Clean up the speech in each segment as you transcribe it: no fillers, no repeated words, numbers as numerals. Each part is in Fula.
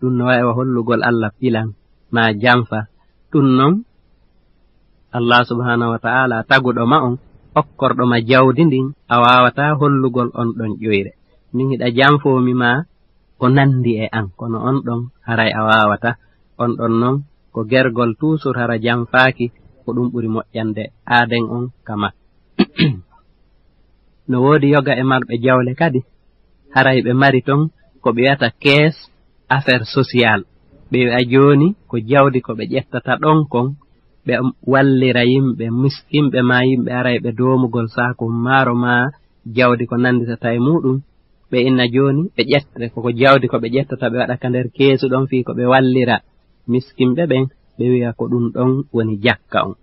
ɗum no wawi hollugol Allah pilan ma jamfa ɗum non Allah subhanahu wa ta'ala taguɗo ma on okkorɗo ma jawdi ndin a wawata hollugol on ɗon ƴoyre min hiɗa jamfomi ma ko nandi e an kono on ɗon haray a wawata on ɗon non ko gergol toujours hara jamfaaki ko ɗum ɓuri moƴƴande aaden on kama no woodi yoga e marɓe jawle kadi haray ɓe mari ton ko ɓe wiyata caisse affaire sociale ɓe wi'a joni ko jawdi ko ɓe ƴettata ɗon kon ɓe wallira yimɓe miskimɓe ma yimɓe aray ɓe domugol saku maaro ma jawdi ko nanditata e muɗum ɓe inna joni ɓe ƴette koko jawdi ko ɓe ƴettata ɓe waɗa ka nder keesu ɗon fi ko ɓe wallira miskimɓe ɓen ɓe wi'a ko ɗum ɗon woni jakka on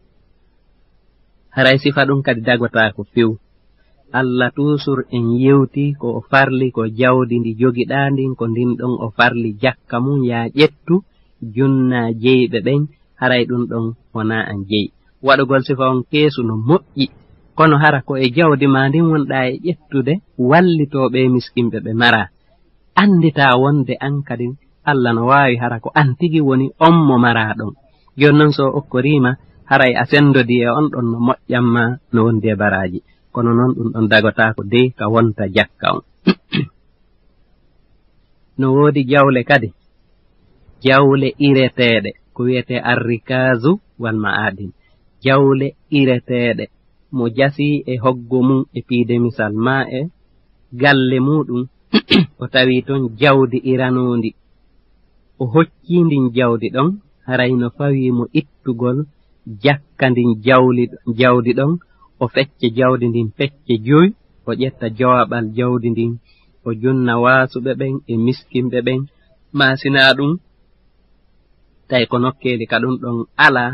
haray sifa ɗum kadi dagota ko few Allah toujours en yewti ko o farli ko jawdi ndi jogiɗa ndin ko ndin ɗon o farli jakka mum ya ƴettu junna jeyɓe ɓen haray ɗum ɗon wona an jeyi waɗugol sifa on keesu no moƴƴi kono hara ko e jawdi ma ndin wonɗa e ƴettude wallitoɓe miskimɓe ɓe mara andita wonde an kadi Allah no wawi hara ko an tigi woni on mo mara ɗon jon noon so okkorima haray a sendodi e on ɗon no moƴƴanma no wondi e baraji kono noon ɗum ɗon dagota ko dey ka wonta jakka on no woodi jawle kadi jawle ireteɗe ko wiyete arrikazu wal ma'adin jawle ireteɗe mo jasi e hoggo mum e piide misal ma e galle muɗum o tawi ton jawdi iranondi o hocci ndin jawdi ɗon haray no fawi mo ittugol jakka ndin jawdi ɗon o fecce jawdi ndin fecce joyi o ƴetta jawaɓal jawdi ndin o junna waasuɓe ɓen e miskimɓe ɓen masina ɗum tawi ko nokkeli ka ɗum ɗon ala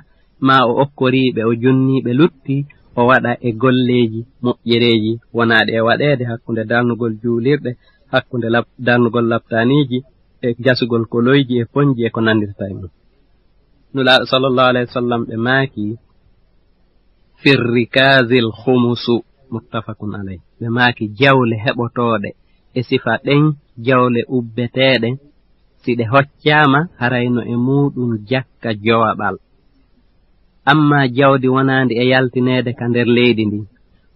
ma o okkoriɓe o junniɓe lutti o waɗa e golleji moƴƴereji wonaɗe e waɗede hakkunde darnugol juulirɗe hakkunde darnugol laptaniji e jasugol koloyji e ponji e ko nandirta e mum nulaaɗo sallallahu alayhi wa sallam ɓe maaki firrikazil khumusu muttafaqun alayh ɓe maaki jawle heɓotoɗe e sifa ɗen jawle ubbeteɗe si ɗe hoccama harayno e muɗum jakka jowaɓal amma jawdi wonandi e yaltinede ka nder leydi ndi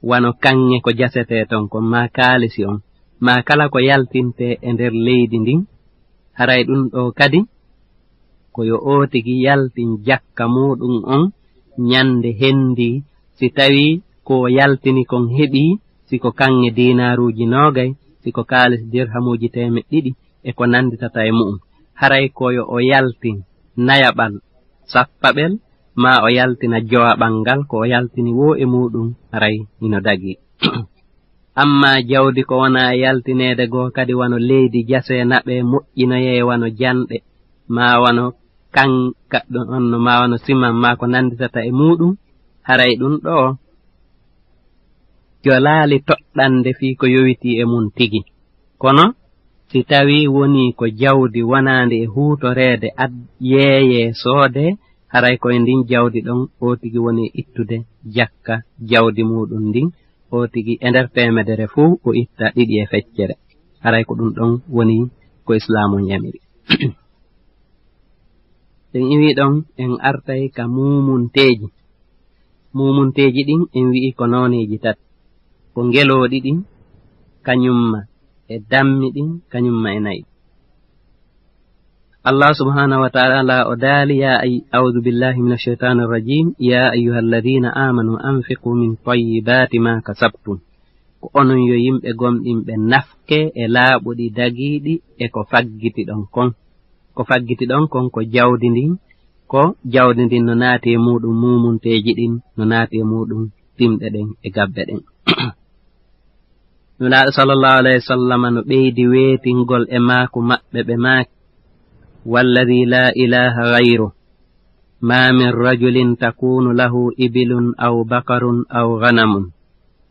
wano kanŋe ko jasete ton kon ma kaalisi on ma kala ko yaltinte e nder leydi ndin haray ɗum ɗo kadi ko yo o tigi yaltin jakka muɗum on nyande hendi si tawi ko yaltini kon heɓi siko kanŋe dinaruji nogay siko kaalis dirhamuji 200 e ko nanditata e mu'um haray koyo o yaltin nayaɓal sappaɓel ma o yaltina jowaɓal ngal ko o yaltini wo e muɗum haray ino dagi amma jawdi ko wona yaltinede goo kadi wano leydi jase naɓe moƴƴinoye wano janɗe ma wano kankaɗɗon onno ma wano siman ma ko nanditata e muɗum haray ɗum ɗo jolaali toɗɗande fii ko yowiti e mum tigi kono si tawi woni ko jawdi wonande e huutorede yeeye soode haray koye ndin jawdi ɗon o tigi woni ittude jakka jawdi muɗum ndin o tigi e nder temedere fuu o itta 2 e feccere haray ko ɗum ɗon woni ko islamu yamiri en iwi ɗon en artay ka mumunteji ɗin en wi'i ko noneji tati ko ngeloɗi ɗin kañumma e dammi ɗin kañumma e nayi Allah subhanahu wa ta'ala o daali ya a'udhu billahi minash shaitanir rajim ya ayyuhalladhina amanu anfiqu min tayyibati ma kasabtum ko onon yo yimɓe gomɗinɓe nafke e laaɓuɗi dagiɗi e ko faggiti ɗon kon ko jawdi ndin no naati e muɗum mumunteji ɗin no naati e muɗum timɗe ɗen e gabbe ɗen nulaaɗo sallallahu alayhi wa sallam no ɓeydi weetingol e maako maɓɓe ɓe maaki walladhi la ilaha ghayru ma min rajulin takunu lahu ibilun aw bakarun aw ghanamun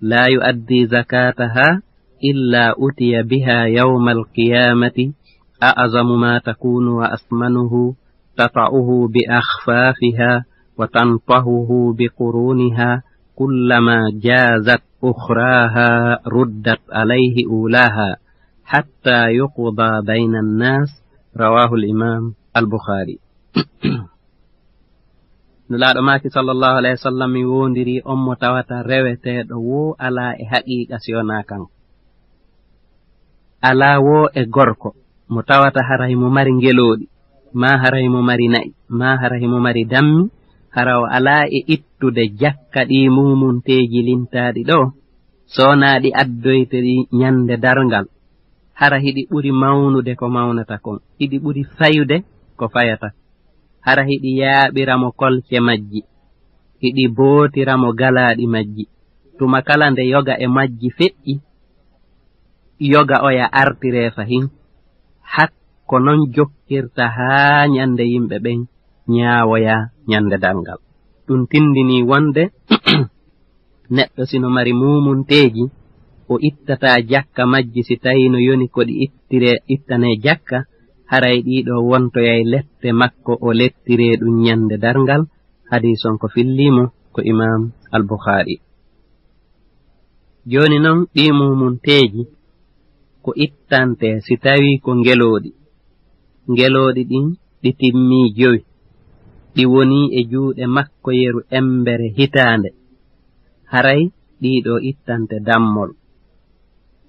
la yu'addi zakataha illa utiya biha yawma alqiyamati a'zamu ma takunu wa asmanuhu tata'uhu bi akhfafiha wa tantahuhu bi quruniha kullama jazat ukhraha ruddat alayhi ulaha hatta yuqda bayna an-nas rawahu al-imam al-bukhari. nulaaɗo maaki sallallahu alayhi wa sallam mi wondiri on mo tawata reweteeɗo wo ala e haqiqa siyona kan ala wo e gorko mo tawata haray mo mari ngelooɗi ma haray mo mari na'i ma haray mo mari dammi hara o ala e ittude jakka ɗi mumunteeji lintaaɗi ɗo soonaaɗi addoyte ɗi ñande darngal hara hiɗi ɓuri mawnude ko mawnata kon hiɗi ɓuri fayude ko fayata hara hiɗi yaaɓiramo kolce majji hiɗi bootiramo galaaɗi majji tuma kala nde yoga e majji feƴƴi yoga oya artire fahin hakko non jokkirta haa ñande yimɓe ɓen ñaawoya ñande darngal ɗum tindini wonde neɗɗo sino mari mumunteeji o ittata jakka majji si tawi no yoni ko ɗi ittane jakka haray ɗiɗo wontoyay lette makko o lettire ɗum ñande darngal hadison ko fillimo ko imam al-bukhari. joni noon ɗi mumunteeji ko ittante si tawi ko ngelooɗi ɗin ɗi timmi 5 ɗi woni e juuɗe makko yeru embere hitaande haray ɗiɗo ittante dammol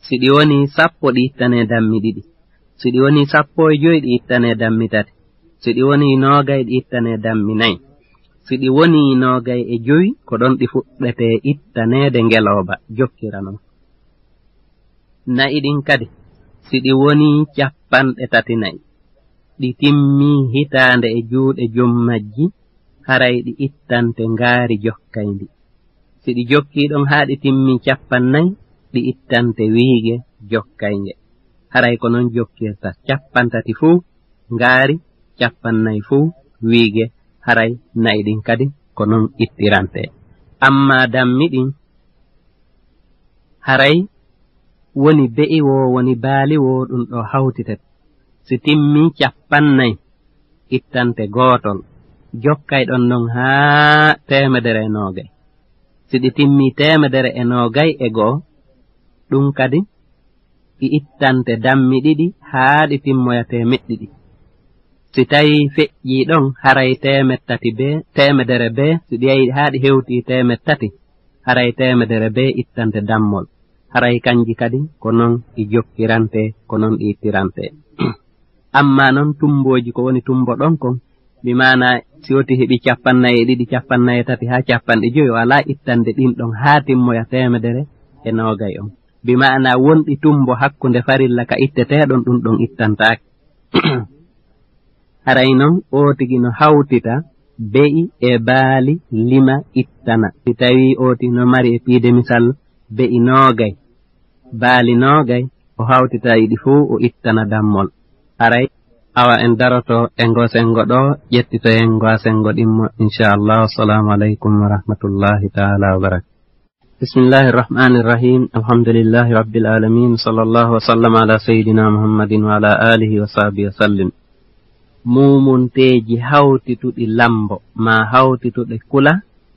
si ɗi woni 10 ɗi ittane dammi 2 si ɗi woni 15 ɗi ittane dammi 3 si ɗi woni 20 ɗi ittane dammi 4 si ɗi woni 25 ko ɗon ɗi fuɗɗete ittaneede ngelooba jokkira non na'i ɗin kadi si ɗi woni 34 ɗi timmi hitaande e juuɗe jommajji haray ɗi ittante ngaari jokkayndi si ɗi jokki ɗon haa ɗi timmi 40 ɗi ittante wiige jokkaynge haray ko non jokkirta 30 fuu ngaari 40 fuu wiige haray na'i ɗin kadi ko non ittirante amma dammi ɗin haray woni be'i wo woni baali wo ɗum ɗo hawtite si timmi 40 ittante gootol jokkay ɗon non haa 120 si ɗi timmi 120 ɗum kadi ɗi ittante dammi 2 haa ɗi timmoyate meɗɗiɗi si tawi feƴƴi ɗon haray 100 be si ɗi yahi haa ɗi hewti 300 haray 100 be ittante dammol haray kanji kadi ko non ɗi jokkirante ko non ɗi ittirante amma non tumboji ko woni tumbo ɗon kon mi mana si woti heɓi 92 93 haa 50 o ala ittande ɗin ɗon haa timmoya 120 on bi mana wonɗi tumbo hakkunde farilla ka itteteɗon ɗum ɗon ittantaake haray non o tigi no hawtita be'i e baali lima ittana si tawi o tigi no mari e piide misal be'i 20 baali 20 o hawtita yiɗi fuu o ittana dammol haray awa en daroto e ngosengo ɗo ƴettito en ngosengo ɗimmo inchallah. Assalamu aleykum wa rahmatullahi taala wa barakatuh. bismillahi irrahmani irrahim alhamdulillahi rabbil alamin sallallahu wa sallam ala sayidina muhammadin wa ala alihi wa sahbihi wa sallim. mumunteeji hawtituɗi lambo ma hawtituɗe kula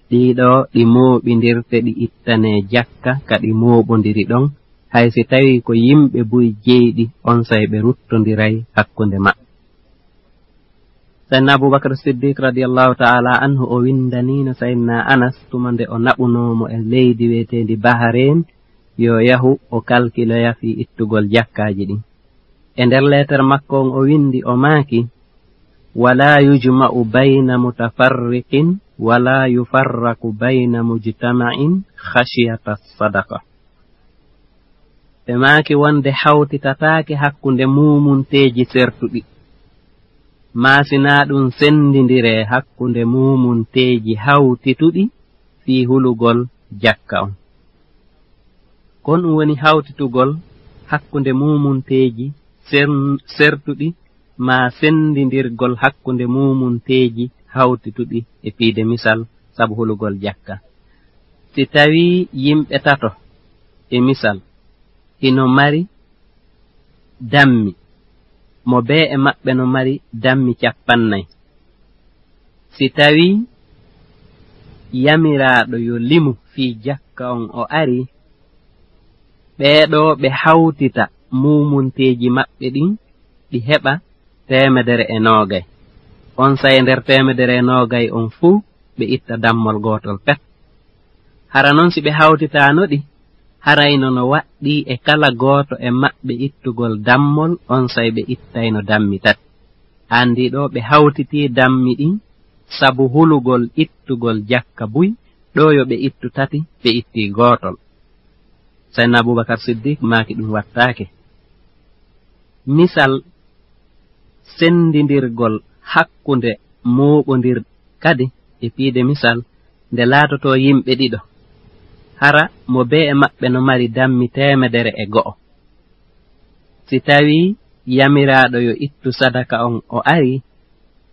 ɗiɗo ɗi mooɓindirte ɗi ittane jakka kadi mooɓondiri ɗon hay si tawi ko yimɓe buy jeyɗi on say ɓe ruttondiray hakkunde maɓɓe. sayyidina abubakar siddiq radiyallahu ta'ala anhu o windanino sayyidina anas tuma nde o naɓunomo e leydi weetendi baharen yo yahu o kalkiloya fi ittugol jakkaji ɗin e nder letere makko on o windi o maaki wala yujma'u bayna mutafarriqin wala yufarraku bayna mujtama'in khashiyata sadaqa ɓe maaki wonde hawtitataake hakkunde mumunteeji sertuɗi maasina ɗum sendindire hakkunde mumunteeji hawtituɗi fii hulugol jakka on kon ɗum woni hawtitugol hakkunde mumunteeji sertuɗi ma sendindirgol hakkunde mumunteeji hawtituɗi e piide misal sabu hulugol jakka si tawi yimɓe tato e misal ino mari dammi mo be e maɓɓe no mari dammi 40 si tawi yamiraaɗo yo limu fii jakka on o ari ɓeeɗo ɓe hawtita mumunteeji maɓɓe ɗin ɗi heɓa 120 on say nder 120 on fuu ɓe itta dammol gotol pet. Hara noon si ɓe hawtitano ɗi harayno no waɗɗi e kala gooto e maɓɓe ittugol dammol on say ɓe ittayno dammi tati. Andi ɗo ɓe hawtiti dammi ɗin sabu hulugol ittugol jakka buy ɗo yo ɓe ittu tati ɓe itti gootol. Sayyidina Abubakar Siddiq maaki ɗum wattaake. Misal sendindirgol hakkunde mooɓondir kadi e piide misal nde laatoto yimɓe ɗiɗo hara mo be e maɓɓe no mari dammi 100. Si tawi yamiraaɗo yo ittu sadaka on o ari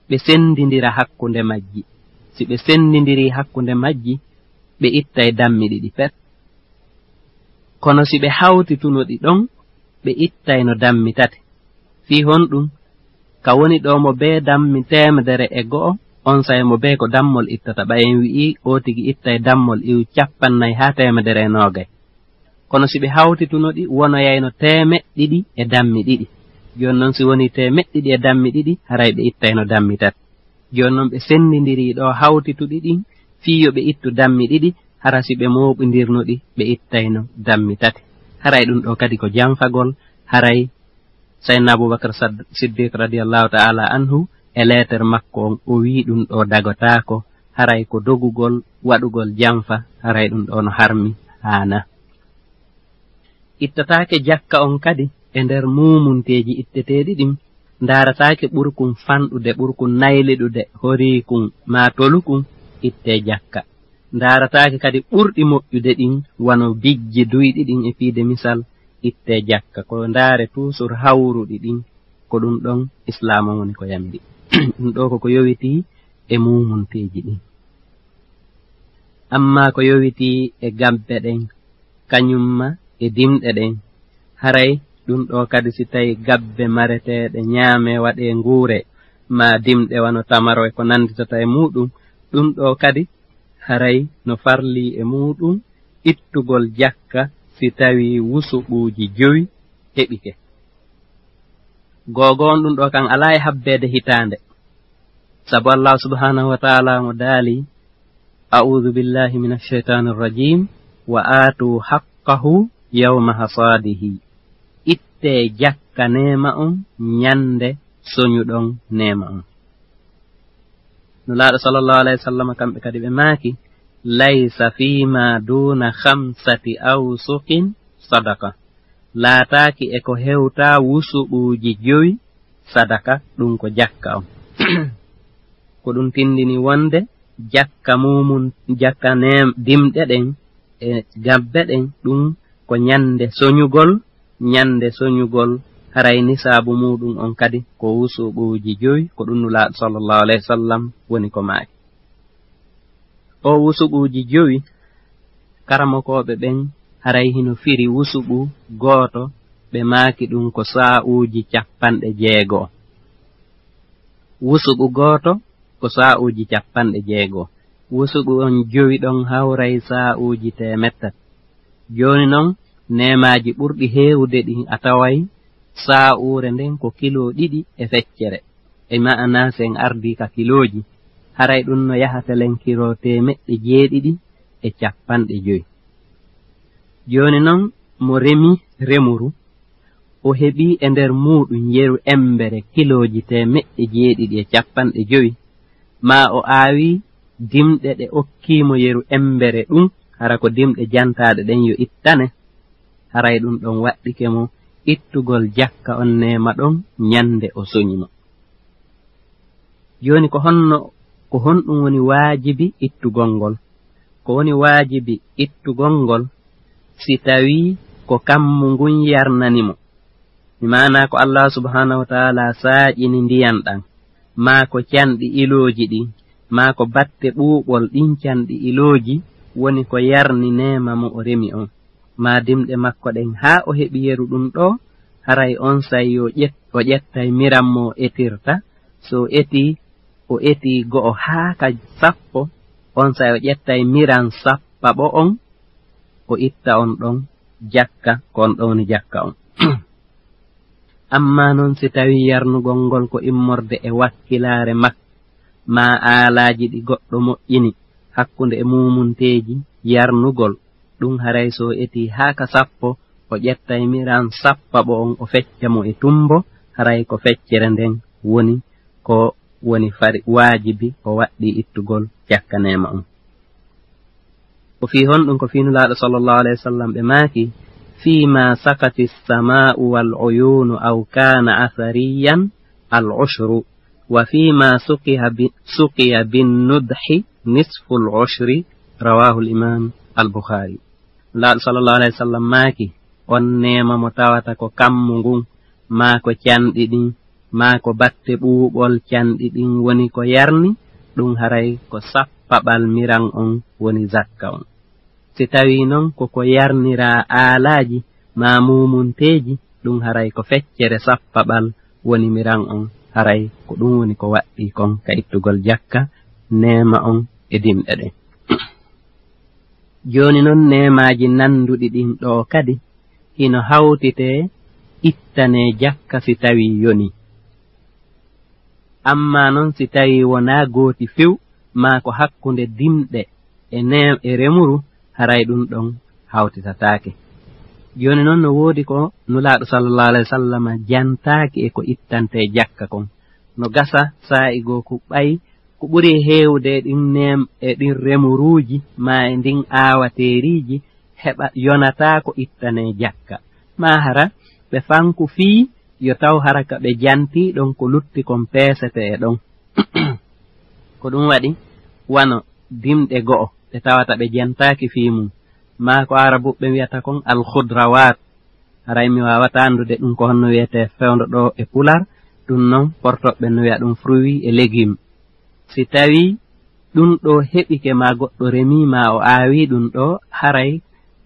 ɓe sendindira hakkunde majji. Si ɓe sendindiri hakkunde majji ɓe ittay dammi ɗiɗi pet. Kono si ɓe hawtituno ɗi ɗon ɓe ittayno dammi tati. Fii honɗum ka woni ɗo mo be dammi 100 on say mo be ko dammol ittata ɓayen wi'i o tigi ittay dammol iw 50 ha 120. Kono si ɓe hawtituno ɗi wono yayno 200 e dammi ɗiɗi. Joni noon si woni 200 e dammi ɗiɗi haray ɓe ittayno dammi tati. Joni noon ɓe sendindiri ɗo hawtituɗi ɗin fiyo ɓe ittu dammi ɗiɗi hara si ɓe moɓindirno ɗi ɓe ittayno dammi tati. Haray ɗum ɗo kadi ko jamfagol haray Sayyidina Abubakar Siddiq radiyallahu ta'ala anhu e leeter makko on o wi ɗum ɗo dagotako haray ko dogugol waɗugol jamfa haray ɗum ɗo no harmi haana. Ittatake jakka on kadi e nder mumunteji itteteɗi ɗin ndaratake ɓurkun fanɗude ɓurkun nayliɗude horikun ma tolukun itte jakka. Ndaratake kadi ɓurɗi moƴƴude ɗin wano bijji duyɗi ɗin e fiide misal itte jakka ko ndaare toujours hawruɗi ɗin ko ɗum ɗon islam woni ko yamdi. Ɗum ɗo koko yowiti e mumunteji ɗin. Amma ko yowiti e gabbe ɗen kañumma e dimɗe ɗen haray ɗum ɗo kadi si tawi gabbe mareteɗe ñaame waɗe nguure ma dimɗe wano tamaro e ko nanditata e muɗum ɗum ɗo kadi haray no farli e muɗum ittugol jakka si tawi wusuɓuji 5 heɓike. Gogo on ɗum ɗo kan ala e habbede hitande sabu Allah subhanahu wa ta'ala mo daali a'udhu billahi minash shaitanir rajim wa atu haqqahu yawma hasadihi. Itte jakka nema on nyande soñuɗon nema on. Nulaaɗo sallallahu alayhi wa sallam kamɓe kadi ɓe maaki laysa fima duna 5 awsuqin sadaka. Laataaki e ko hewta wusuɓuuji 5 sadaka ɗum ko jakka on. Ko ɗum tindini wonde jakka mumum jakka dimɗe ɗen e gabbe ɗen ɗum ko nyande soñugol haray nisaabu muɗum on kadi ko wusuɓuuji 5 ko ɗum nulaaɗo sallallahu alayhi wa sallam woni ko maaki. O wusuɓuuji 5 karamokoɓe ɓen haray hino firi wusuɓu gooto ɓe maaki ɗum ko sa'uuji 60. Wusuɓu gooto ko sa'uuji 60. Wusuɓu on 5 ɗon hawray sa'uuji 100. Joni noon nemaji ɓurɗi heewde ɗi a taway sa'uure nden ko kilo 2 e feccere e ma'ana sen ardi ka kiloji haray ɗum no yahatelen kilo 750 e 50. Joni noon mo remi remuru o heɓi e nder muɗum yeru embere kiloji 750 e 50 ma o aawi dimɗe ɗe okkimo yeru embere ɗum hara ko dimɗe jantaɗe ɗen yo ittane haray ɗum ɗon waɗɗike mo ittugol jakka on nema ɗon nyande o soñimo. Joni ko honɗum woni waajibi ittugol ngol. Ko woni waajibi ittugol ngol si tawi ko kammu ngun yarnanimo. Mana ko Allah subhanahu wa ta'ala saaƴini ndiyan ɗan ma ko canɗi iloji ɗin ma ko batte ɓuuɓol ɗin canɗi iloji woni ko yarni nema mo o remi on ma dimɗe makko ɗen ha o heɓi yeru ɗum ɗo haray on say o ƴettay miram mo etirta so o eti go'o haa ka 10 on say o ƴettay miran 10 on o itta on ɗon jakka kon ɗowni jakka on. amma non si tawi yarnugol ngol ko immorde e wakkilare ma aalaji ɗi goɗɗo moƴƴini hakkunde e mumunteji yarnugol ɗum haray so eti haka sappo o ƴettay miran sappaɓo on o fecca mo e tumbo haray ko feccere nden woni ko woni fari waajibi o waɗɗi ittugol jakkanema on ko fi honɗum ko fiinulaaɗo sallallahu alayhi wa sallam ɓe maaki فيما سقت السماء والعيون أو كان أثريا العشر وفيما سقي بالندح نصف العشر رواه الإمام البخاري لا صلى الله عليه وسلم ماكي onnema mo tawata ko kammu ngun ma ko canɗi ɗin ma ko batte ɓuuɓol canɗi ɗin woni ko yarni ɗum haray ko sappaɓal miran on woni zakka on si tawi non koko yarnira aalaji ma mumunteji ɗum haray ko feccere sappaɓal woni miran on haray ko ɗum woni ko waɗɗi kon ka ittugol jakka nema on e dimɗe ɗen joni non nemaji nanduɗi ɗin ɗo kadi hino hawtite ittane jakka si tawi yoni amma non si tawi wona gooti few ma ko hakkunde dimɗe e remuru haray ɗum ɗon hawtitatake joni noon no woodi ko nulaaɗo sallallahu alayhi wa sallam jantaaki e ko ittante jakka kon no gasa sa'i goo ko ɓay ko ɓuri heewde ɗin remuruuji ma e ndin aawateeriji heɓa yonata ko ittane jakka ma hara ɓe fanku fii yo taw hara ka ɓe janti ɗon ko lutti kon peesete e ɗon ko ɗum waɗi wano dimɗe go'o ɓe tawata ɓe jantaaki fii mum ma ko arabuɓe wiyata kon alkhudrawat haray mi wawata andude ɗum ko honno wiyete fewndo ɗo e pular ɗum noon portoɓe no wiya ɗum fruit et légume si tawi ɗum ɗo heɓike ma goɗɗo remi ma o aawi ɗum ɗo haray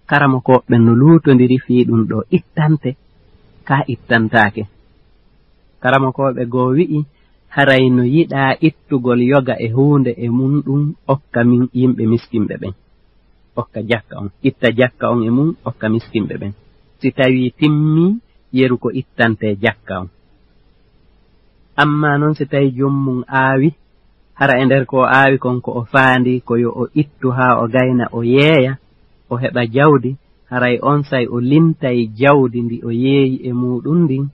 karamo koɓe no luutodiri fii ɗum ɗo ittante ka ittantake karamo koɓe goo wi'i haray no yiɗa ittugol yoga e hunde e mum ɗum okka min yimɓe miskinɓe ɓen okka jakka on itta jakka on e mum okka miskinɓe ɓen si tawi timmi yeru ko ittante jakka on amma noon si tawi jommum aawi hara e nder ko aawi kon ko o faandi ko yo o ittu haa o gayna o yeeya o heɓa jawdi haray on say o lintay jawdi ndi o yeeyi e muɗum ndin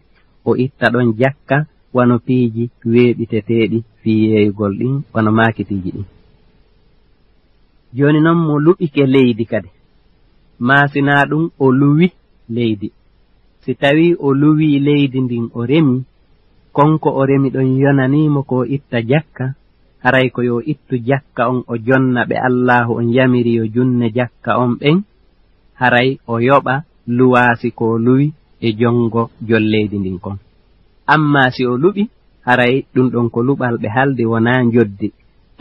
o itta ɗon jakka wano piiji weeɓiteteeɗi fii yeeyugol ɗin wano maakitiiji ɗin joni noon mo luɓike leydi kadi maasina ɗum o luwi leydi si tawi o luwi leydi ndin o remi konko o remi ɗon yonanimo ko itta jakka haray ko yo ittu jakka on o jonna ɓe allahu on yamiri yo junne jakka on ɓen haray o yoɓa luwaasi ko luwi e jongo jolleydi ndin kon amma si o luɓi haray ɗum ɗon ko luɓal ɓe haldi wona joddi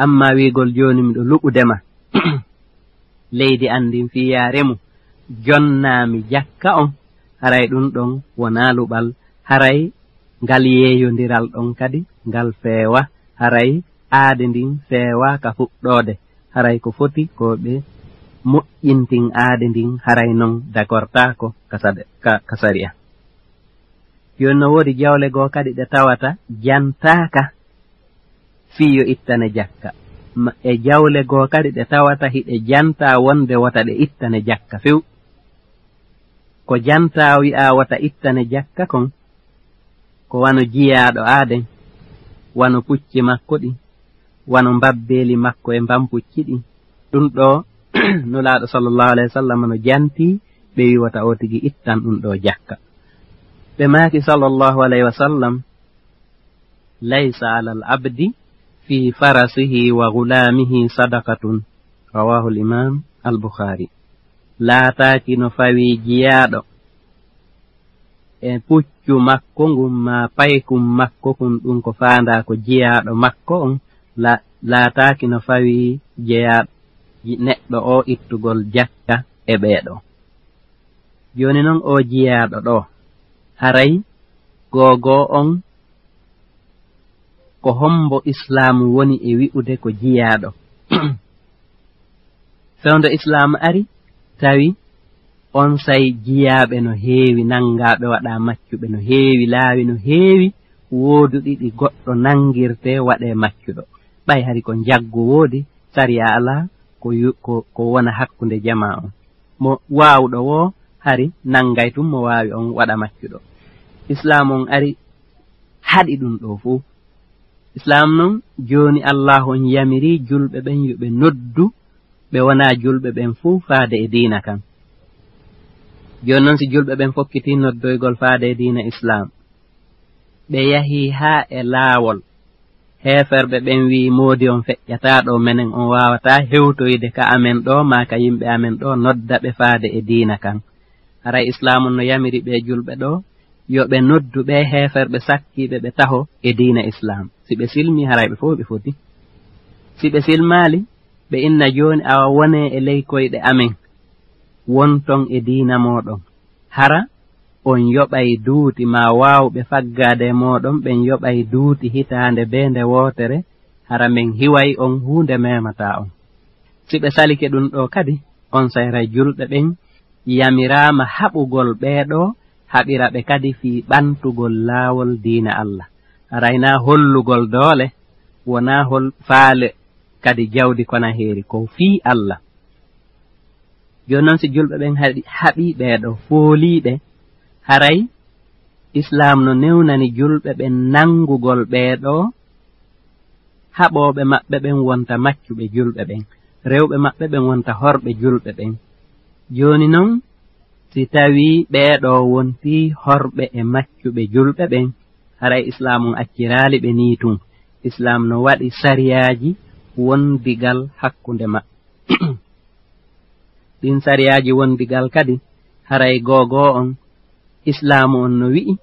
amma wiigol joni miɗo luɓudema leydi andin fiyaaremu jonnaami jakka on haray ɗum ɗon wona luɓal haray ngal yeeyondiral ɗon kadi ngal feewa haray aade ndin feewa ka fuɗɗoode haray ko foti ko ɓe moƴƴintin aade ndin haray non dagortaako ka sariya joni no woodi jawle goo kadi ɗe tawata jantaaka fiyo ittane jakka e jawle goo kadi ɗe tawata hiɗe janta wonde wata ɗe ittane jakka few ko janta wi'a wata ittane jakka kon ko wano jiyaaɗo aaden wano pucci makko ɗi wano mbabbeeli makko e mbampucci ɗi ɗum ɗo nulaaɗo sallallahu alayhi wa sallam no janti ɓe wiwata o tigi ittan ɗum ɗo jakka ɓe maaki sallallahu alayhi wa sallam laysa ala al abdi fi farasihi wa gulamihi sadaqatun rawahu al imam al bukhari laataaki no fawi jiyaaɗo e puccu makko ngun ma paykum makko kun ɗum ko faanda ko jiyaaɗo makko on laataaki no fawi jeyaaɗo neɗɗo o ittugol jakka e ɓeeɗo joni noon o jiyaaɗo ɗo haray googo on ko hombo islamu woni e wi'ude ko jiyaaɗo fewndo islamu ari tawi on say jiyaaɓe no heewi nangaaɓe waɗa maccuɓe no heewi laawi no heewi wooduɗi ɗi goɗɗo nangirte waɗe maccuɗo ɓay hari ko jaggo woodi sariya ala ko wona hakkunde jama on mo waawɗo wo hari nangay tum mo waawi on waɗa maccuɗo islam on ari haɗi ɗum ɗo fuu islam noon jooni allah on yamiri julɓe ɓen yoɓe noddu ɓe wona julɓe ɓen fuu faade e diina kan jooni noon si julɓe ɓen fokkiti noddoygol faade e diina islam ɓe yahi haa e laawol heeferɓe ɓen wi moodi on feƴƴataɗo menen on wawata hewtoyde ka amen ɗo ma ka yimɓe amen ɗo nodda ɓe faade e diina kan haray islamu no yamiri ɓe julɓe ɗo yoɓe noddu ɓe heeferɓe sakkiɓe ɓe taho e diina islam si ɓe silmi haray ɓe fof ɓe foti si ɓe silmali ɓe inna joni awa wone e ley koyɗe amen wonton e diina moɗon hara on yoɓay duuti ma waawɓe faggade moɗon ɓen yoɓay duuti hitande be nde wootere hara men hiway on hunde memata on si ɓe salike ɗum ɗo kadi on sayra julɓe ɓen yamirama haɓugol ɓeeɗo haɓira ɓe kadi fi ɓantugol laawol diina Allah harayna hollugol doole wona hol faale kadi jawdi kona heeri ko fi Allah joni noon si julɓe ɓen haɓi ɓeeɗo fooliɓe haray islam no newnani julɓe ɓen nangugol ɓeeɗo haɓoɓe maɓɓe ɓen wonta maccuɓe julɓe ɓen rewɓe maɓɓe ɓen wonta horɓe julɓe ɓen joni noon si tawi ɓeeɗo wonti horɓe e maccuɓe julɓe ɓen haray islam on accirali ɓe ni tun islam no waɗi sariyaji wondigal hakkunde maɓɓe ɗin sariyaji wondigal kadi haray gogo on islamu on no wi'i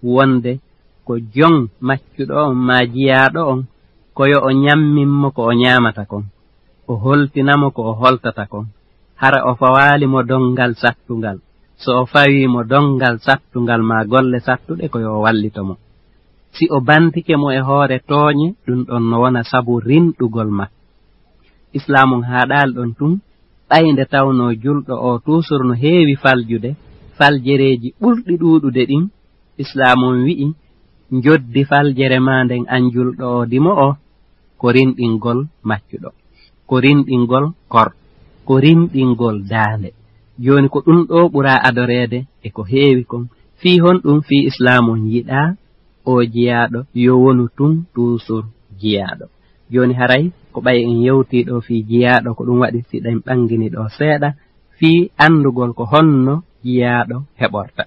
wonde ko jong maccuɗo on ma jiyaɗo on koyo o nyamminmo ko o nyamata kon o holtinamo ko o holtata kon hara o fawalimo dongal sattungal so o fawimo dongal sattungal ma golle sattuɗe koyo o wallitomo si o bantike mo e hoore tooñe ɗum ɗon no wona sabu rinɗugol ma islamu haɗal ɗon tun ɓaynde tawno julɗo o tusur no heewi faljude faljereji ɓurɗi ɗuɗude ɗin islamum wi'i joddi faljere ma nden an julɗo o dimo o ko rinɗingol maccuɗo ko rinɗingol kor ko rinɗingol daande joni ko ɗum ɗo ɓura adorede e ko heewi kon fi hon ɗum fi islamum yiɗa o jiyaɗo yo wonu tun tusur jiyaɗo joni haray ko ɓay en yewtiɗo fi jiyaɗo ko ɗum waɗi siɗen ɓangini ɗo seeɗa fi andugol ko honno jiyaɗo heɓorta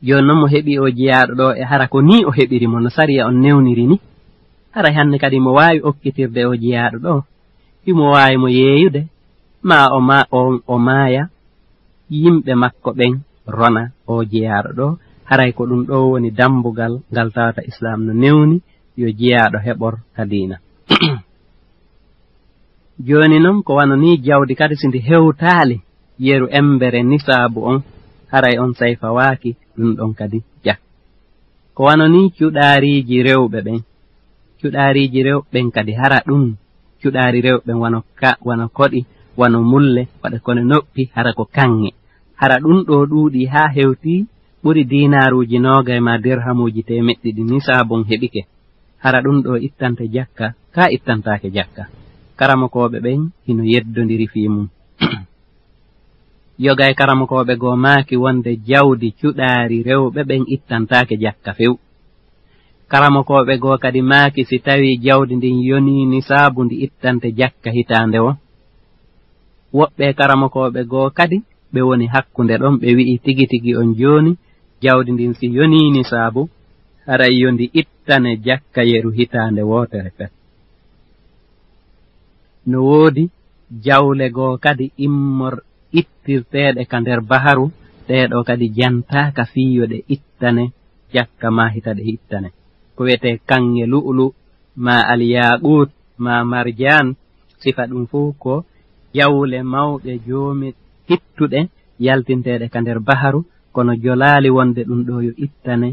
joni noon mo heɓi o jiyaɗo ɗo e hara ko ni o heɓirimo no sariya on newniri ni haray hanne kadi mo wawi okkitirde o jiyaɗo ɗo himo wawi mo yeeyude ma o maaya yimɓe makko ɓen rona o jiyaɗo ɗo haray ko ɗum ɗo woni dambugal ngal tawata islam no newni yo jiyaɗo heɓor kadina joni noon ko wano ni jawdi kadi sindi hewtaali yeru embere nisabu on haray on sayfa waaki ɗum ɗon kadi jak ko wano ni cuɗaariji rewɓe ɓen cuɗaariji rewɓe ɓen kadi hara ɗum cuɗaari rewɓe ɓen wano koɗi wano mulle waɗa kono noppi hara ko kanŋe hara ɗum ɗo ɗuuɗi haa hewti ɓuri dinaruji nogay ma dirhamuji temeɗɗiɗi nisabun heɓike hara ɗum ɗo ittante jakka ka ittantake jakka karamokoɓe ɓen hino yeddodiri fi mum yogay karamokoɓe go maaki wonde jawdi cuɗaari rewɓe ɓen ittantake jakka few karamokoɓe go kadi maaki si tawi jawdi ndin yoni nisabu ndi ittante jakka hitande o woɓɓe karamokoɓe go kadi ɓe woni hakkunde ɗon ɓe wi'i tigi tigi on joni jawdi ndin si yoni nisabu haray yondi ittane jakka yeru hitande wotere fet no woodi jawle goo kadi ittirteɗe ka nder baharu ɗeɗo kadi jantaka fiyo ɗe ittane jakka ma hitaɗe ittane ko wiyete kanŋe lu'lu ma alyaqut ma marjan sifa ɗum fuu ko jawle mawɗe joomi hittuɗe yaltinteɗe ka nder baharu kono jolaali wonde ɗum ɗo yo ittane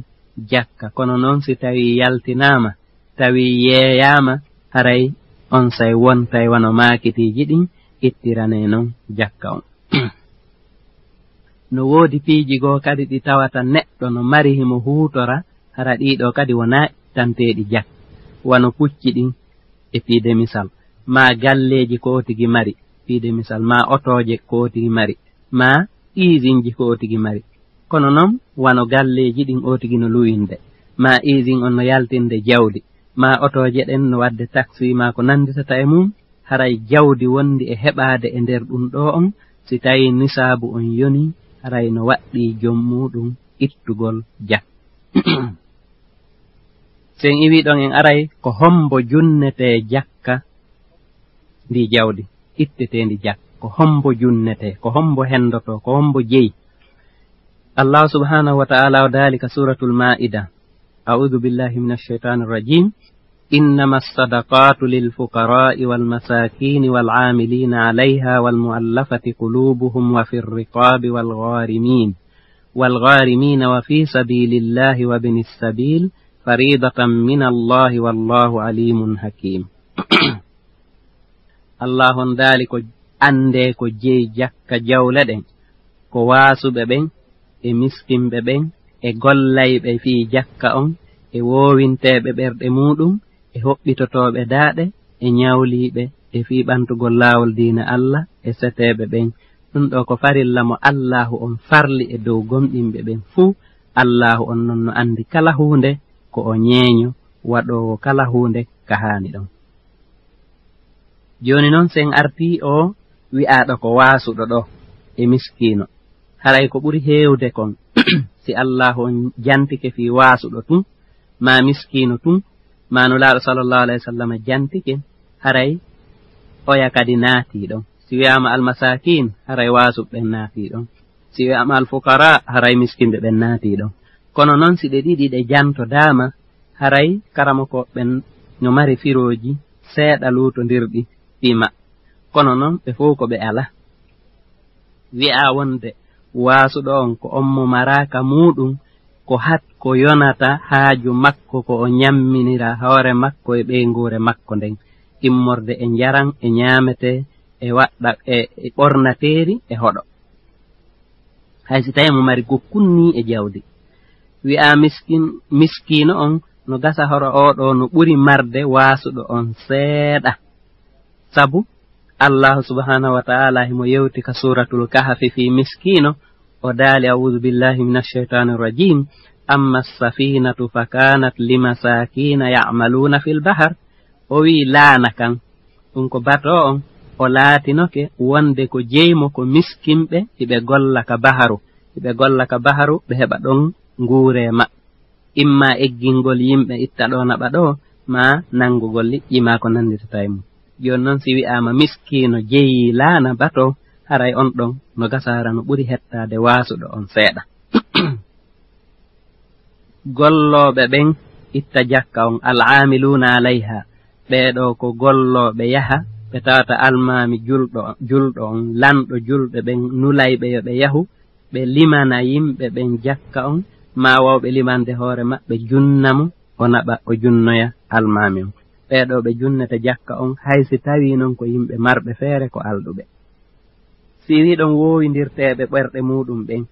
jakka kono noon si tawi yaltinama tawi yeeyama haray on say wontay wano maakitiji ɗin ittirane noon jakka on no woodi piiji goo kadi ɗi tawata neɗɗo no mari himo huutora hara ɗiɗo kadi wona tanteɗi jak wano pucci ɗin e piide misal ma galleji ko tigi mari piide misal ma otoje ko tigi mari ma isinji ko tigi mari kono noon wano galleji ɗin o tigi no luwinde ma isin on no yaltinde jawdi ma otoje ɗen no wadde taxi ma ko nanditata e mum haray jawdi wondi e heɓade e nder ɗum ɗo on si tawi nisabu on yoni haray no waɗɗi jom muɗum ittugol jak sen iwi ɗon en aray ko hombo junnete jakka ndi jawdi ittetendi jak ko hombo junnete ko hombo hendoto ko hombo jeyi Allah subhanahu wa ta'ala wa dalika suratul ma'ida a'udhu billahi minash shaitanir rajim إنما الصدقات للفقراء والمساكين والعاملين عليها والمؤلفة قلوبهم وفي الرقاب والغارمين وفي سبيل الله وابن السبيل فريضة من الله والله عليم حكيم الله ذلك أندي كو جي جاك جولدن كو واسو ببن مسكين ببن غلاي بي في جاكا أم ووينتي ببرد مودم hoɓɓitotoɓe daaɗe e nyawliɓe e fiɓantugol laawol diina Allah e seteɓe ɓen ɗum ɗo ko farilla mo Allahu on farli e dow gomɗinɓe ɓen fuu Allahu on non no andi kala hunde ko o nyeeño waɗowo kala hunde ka haani ɗon joni noon sen arti o wi'aɗo ko waasuɗo ɗo e miskino haray ko ɓuri heewde kon si Allahu on jantike fi waasuɗo tun ma miskino tun manulaaɗo sallallahu alayhi wa sallam jantike haray oya kadi naati ɗon si wiyama almasakin haray waasuɓe naati ɗon si wiyama alfukara haray miskinɓe ɓen naati ɗon kono noon si ɗe ɗiɗi ɗe janto dama haray karamokoɓen no mari firoji seeɗa luutondirɗi fima kono noon ɓe fof ko ɓe ala wi'a wonde waasuɗo on ko on mo maraka muɗum ko hat ko yonata haaju makko ko o nyamminira hoore makko e ɓeygure makko nden immorde e njaran e nyamete e waɗɗa e ɓornateeri e hoɗo hay si tawi mo mari gokkunni e jawdi wi'a miskino on no gasa horo oɗo no ɓuri marde waasuɗo on seeɗa sabu Allah subhanahu wa ta'ala himo yewti ka suratul kahfi fi miskino o daali a'udhu billahi minash shaitanir rajim amma as-safinatu fakanat limasakina ya'maluna fil bahr o wi laana kan ɗum ko bato on o laatinoke wonde ko jeymo ko miskimɓe hiɓe golla ka baharu ɓe heɓa ɗon nguure maɓɓe imma eggingol yimɓe itta ɗo naɓa ɗo ma nangugol liƴƴi ma ko nanditata e mum joni noon si wi'ama miskino jeyi laana bato haray on ɗon no gasara no ɓuri hettade waasuɗo on seeɗa golloɓe ɓen itta jakka on al'amiluna alayha ɓeɗo ko golloɓe yaha ɓe tawata almami julɗo on lanɗo julɓe ɓen nulayɓe yo ɓe yahu ɓe limana yimɓe ɓen jakka on ma wawɓe limande hoore maɓɓe junnamo o naɓa o junnoya almami on ɓeɗo ɓe junnete jakka on haysi tawi noon ko yimɓe marɓe feere ko alɗuɓe si wi ɗon wowindirteɓe ɓerɗe muɗum ɓen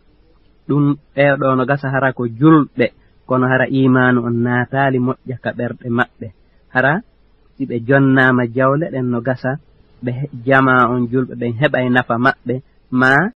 ɗum ɓeɗo no gasa hara ko julɓe kono hara imanu on naatali moƴƴa ka ɓerɗe maɓɓe hara si ɓe jonnama jawle ɗen no gasa ɓe jama on julɓe ɓen heɓay nafa maɓɓe ma